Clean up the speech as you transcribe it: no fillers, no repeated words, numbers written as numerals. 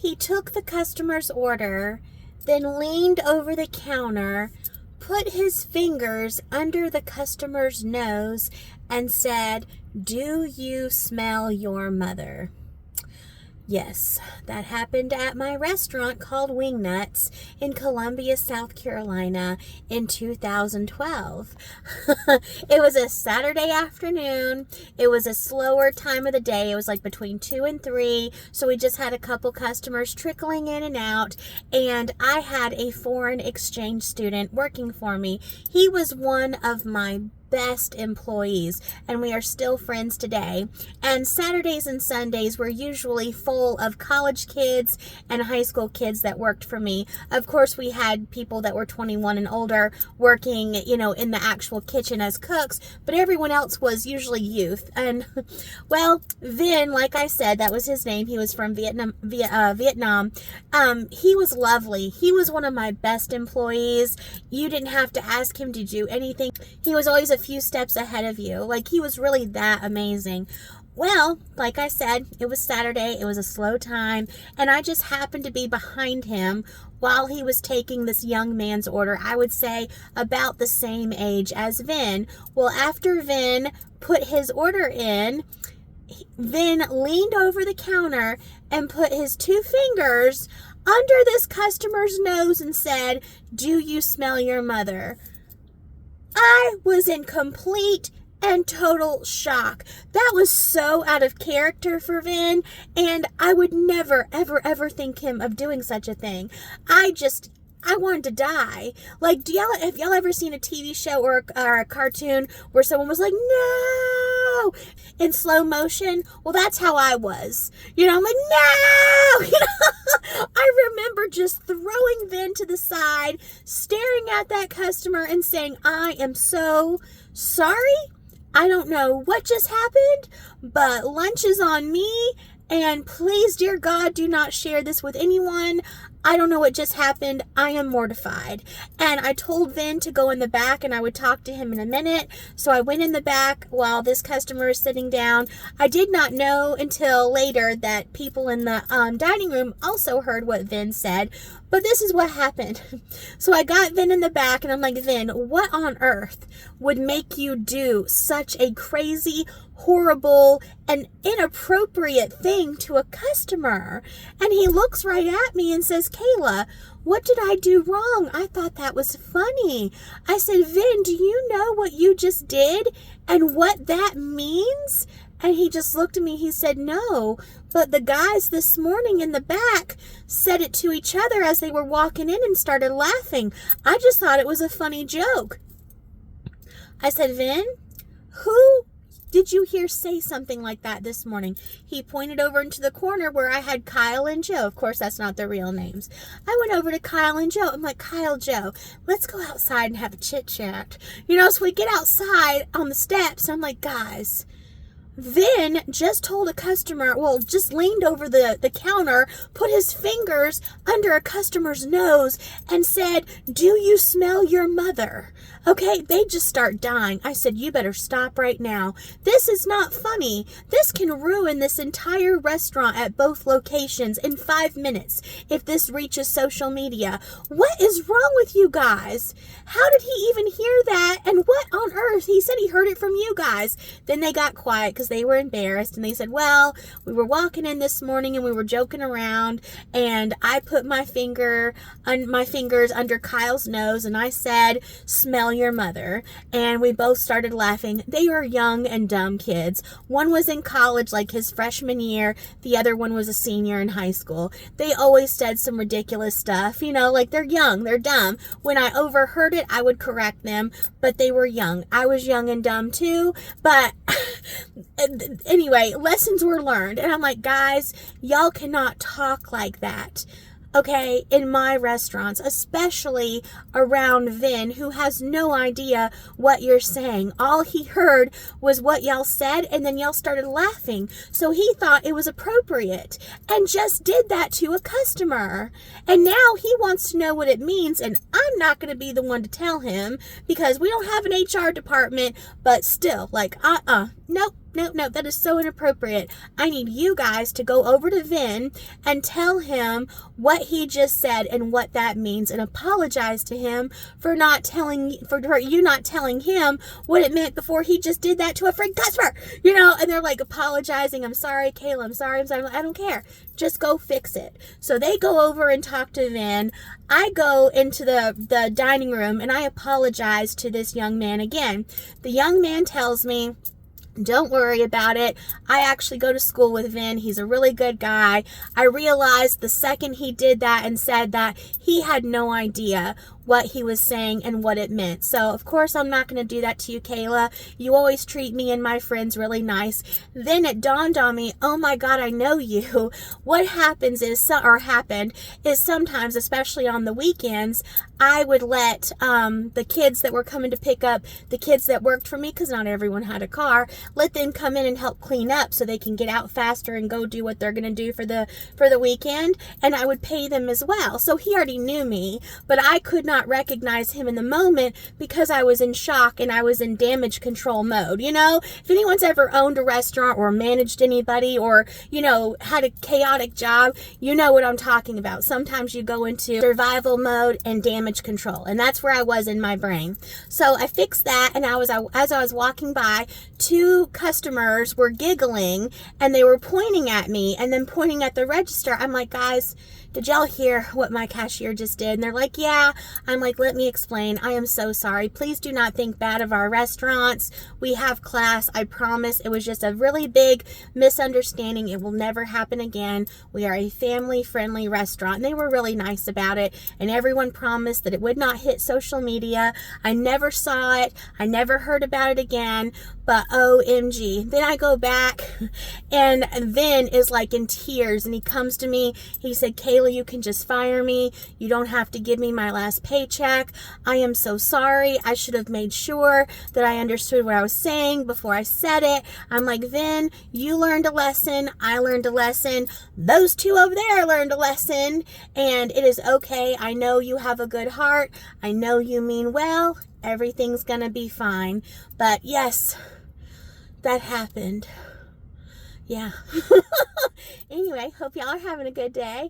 He took the customer's order, then leaned over the counter, put his fingers under the customer's nose, and said, "Do you smell your mother?" Yes, that happened at my restaurant called Wingnuts in Columbia, South Carolina in 2012. It was a Saturday afternoon. It was a slower time of the day. It was like between 2 and 3. So we just had a couple customers trickling in and out. And I had a foreign exchange student working for me. He was one of my best employees, and we are still friends today. And Saturdays and Sundays were usually full of college kids and high school kids that worked for me. Of course, we had people that were 21 and older working, in the actual kitchen as cooks, but everyone else was usually youth. And well, Vin, like I said, that was his name. He was from Vietnam. He was lovely. He was one of my best employees. You didn't have to ask him to do anything. He was always a few steps ahead of you. Like, he was really that amazing. Well, like I said, it was Saturday. It was a slow time, and I just happened to be behind him while he was taking this young man's order. I would say about the same age as Vin. Well, after Vin put his order in, Vin leaned over the counter and put his 2 fingers under this customer's nose and said, "Do you smell your mother?" I was in complete and total shock. That was so out of character for Vin, and I would never, ever, ever think him of doing such a thing. I wanted to die. Like, have y'all ever seen a TV show or a cartoon where someone was like, "No!" in slow motion? Well, that's how I was. I'm like, "No!" I remember just throwing Vin to the side, staring at that customer and saying, "I am so sorry. I don't know what just happened, but lunch is on me. And please, dear God, do not share this with anyone. I don't know what just happened. I am mortified." And I told Vin to go in the back and I would talk to him in a minute. So I went in the back while this customer is sitting down. I did not know until later that people in the dining room also heard what Vin said. But this is what happened. So I got Vin in the back and I'm like, "Vin, what on earth would make you do such a crazy, horrible, and inappropriate thing to a customer?" And he looks right at me and says, "Kayla, what did I do wrong? I thought that was funny." I said, "Vin, do you know what you just did and what that means?" And he just looked at me. He said, "No, but the guys this morning in the back said it to each other as they were walking in and started laughing. I just thought it was a funny joke." I said, "Vin, who did you hear say something like that this morning?" He pointed over into the corner where I had Kyle and Joe. Of course, that's not their real names. I went over to Kyle and Joe. I'm like, "Kyle, Joe, let's go outside and have a chit chat." So we get outside on the steps. I'm like, "Guys, Vin just told a customer, just leaned over the counter, put his fingers under a customer's nose and said, 'Do you smell your mother?'" Okay, they just start dying. I said, "You better stop right now. This is not funny. This can ruin this entire restaurant at both locations in 5 minutes if this reaches social media. What is wrong with you guys? How did he even hear that? And what on earth?" He said he heard it from you guys. Then they got quiet because they were embarrassed, and they said, "Well, we were walking in this morning and we were joking around, and I put my fingers under Kyle's nose and I said, 'Smell your mother.'" And we both started laughing. They were young and dumb kids. One was in college, like his freshman year. The other one was a senior in high school. They always said some ridiculous stuff, like they're young, they're dumb. When I overheard it, I would correct them, but they were young. I was young and dumb too, but anyway, lessons were learned. And I'm like, "Guys, y'all cannot talk like that. okay, in my restaurants, especially around Vin, who has no idea what you're saying. All he heard was what y'all said, and then y'all started laughing. So he thought it was appropriate and just did that to a customer. And now he wants to know what it means, and I'm not going to be the one to tell him because we don't have an HR department, but still, like, nope. Nope, that is so inappropriate. I need you guys to go over to Vin and tell him what he just said and what that means, and apologize to him for you not telling him what it meant before he just did that to a freaking customer, and they're like apologizing. I'm sorry, Kayla, I'm sorry. I don't care. Just go fix it. So they go over and talk to Vin. I go into the dining room and I apologize to this young man again. The young man tells me, don't worry about it. I actually go to school with Vin. He's a really good guy. I realized the second he did that and said that, he had no idea what he was saying and what it meant. So, of course, I'm not going to do that to you, Kayla. You always treat me and my friends really nice. Then it dawned on me, oh my God, I know you. What happened is sometimes, especially on the weekends, I would let the kids that were coming to pick up the kids that worked for me, because not everyone had a car, let them come in and help clean up so they can get out faster and go do what they're going to do for the weekend, and I would pay them as well. So he already knew me, but I could not recognize him in the moment because I was in shock and I was in damage control mode. If anyone's ever owned a restaurant or managed anybody or, had a chaotic job, you know what I'm talking about. Sometimes you go into survival mode and damage control, and that's where I was in my brain. So I fixed that, and as I was walking by, two customers were giggling and they were pointing at me and then pointing at the register. I'm like, guys, did y'all hear what my cashier just did? And they're like, yeah. I'm like, let me explain. I am so sorry. Please do not think bad of our restaurants. We have class. I promise. It was just a really big misunderstanding. It will never happen again. We are a family-friendly restaurant. And they were really nice about it. And everyone promised that it would not hit social media. I never saw it. I never heard about it again. But OMG. Then I go back and Vin is like in tears, and he comes to me. He said, Kayla, you can just fire me. You don't have to give me my last paycheck. I am so sorry. I should have made sure that I understood what I was saying before I said it. I'm like, Vin, you learned a lesson. I learned a lesson. Those two over there learned a lesson, and it is okay. I know you have a good heart. I know you mean well. Everything's gonna be fine. But yes, that happened. Yeah. Anyway, hope y'all are having a good day.